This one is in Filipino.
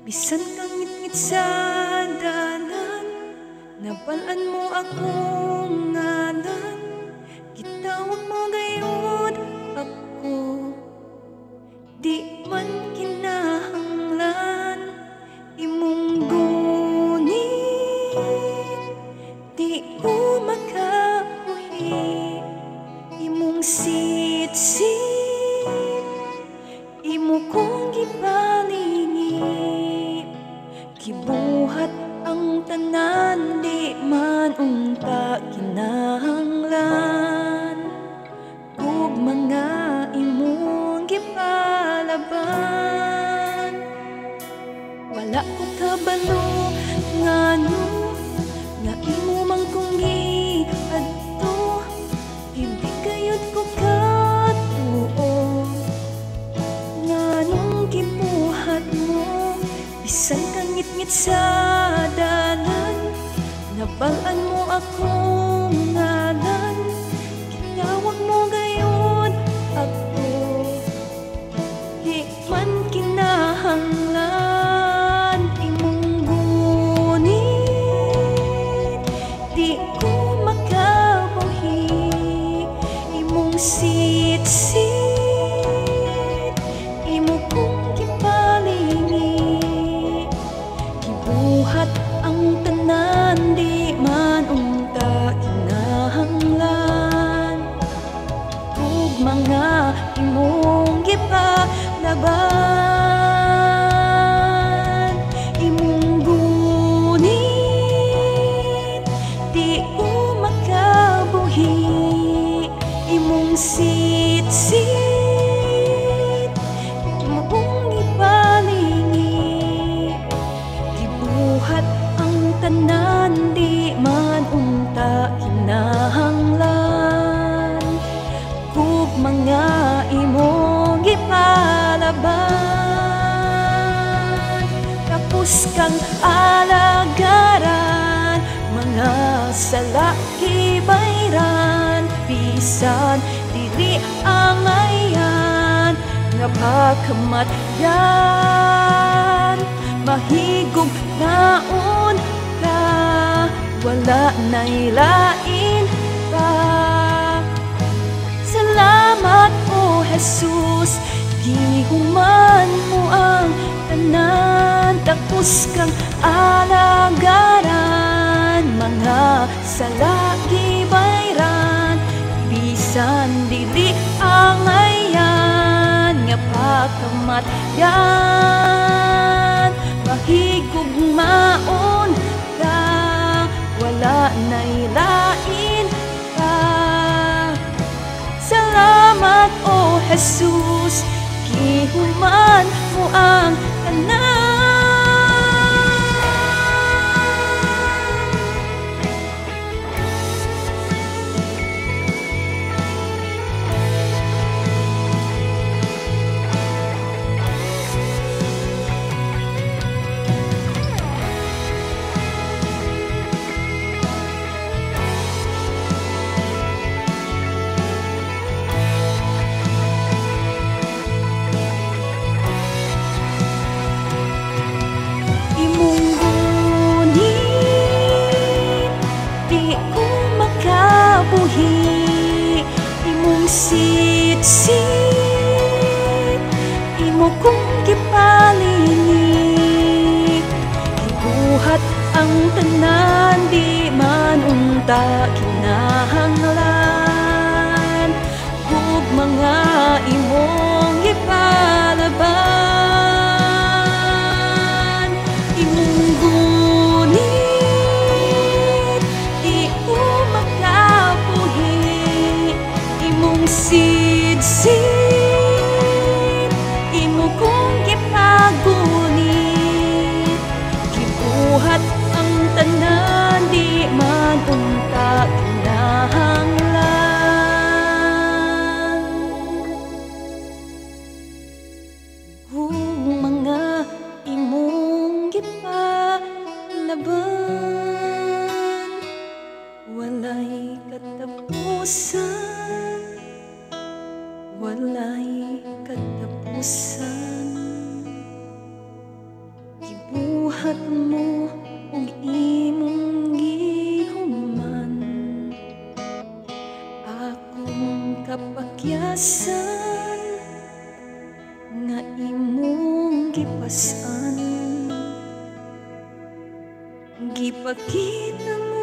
Bisan kang ngit-ngit sa dalan, nabalaan mo akong ngalan. Gitawag mo gayud ako, di man kinahanglan. Imong gunit, di ko makabuhi. Imong sit-sit, imo kong gibalingit. Gibuhat ang tanan, di man unta kinahanglan. Ug mga imong gipalaban, wala ko kabalo ngano nga imo man kong giadto. Hindi gayud ko katuo nganong gibuhat mo. Bisan kang ngit-ngit sa dalan, nabalaan mo akong ngalan. Gitawag mo gayud ako, di man kinahanglan. Imong gunit, di ko makabuhi. Imong sit-sit, imo kong gibalingit. Gibuhat ang tanan, di man unta kinahanglan. Ug mga imong gipalaban. Imong gunit, di ko makabuhi. Imong sit-sit, imo kong gibalingit. Gibuhat ang tanan, di man unta kinahanglan. Ug mga imong gipalaban. Tapos kang alagaran, mga salaki bayran. Bisan dili angayan, nga pagkamatyan. Mahigog naon ka, wala na'y lain pa. Salamat o Jesus, gihuman mo ang tanan. Tapos kang alagaran, mga salaki bayran. Bisan dili angayan, nga pagkamatyan. Mahigog maon ka, wala na'y lain pa. Salamat o Jesus, gihuman mo ang tanan. Imong gunit, di ko makabuhi. Imong sit-sit, imo kong gibalingit. Gibuhat ang tanan, di man unta kinahanglan. Ug mga imong gipalaban. Imong gunit, di ko makabuhi. Imong sit-sit, imo kong gipagunit. Gibuhat ang tanan, di man unta Gibuhat mo ug imong gihuman, akong kapakyasan nga imong gipas-an. Gipakita mo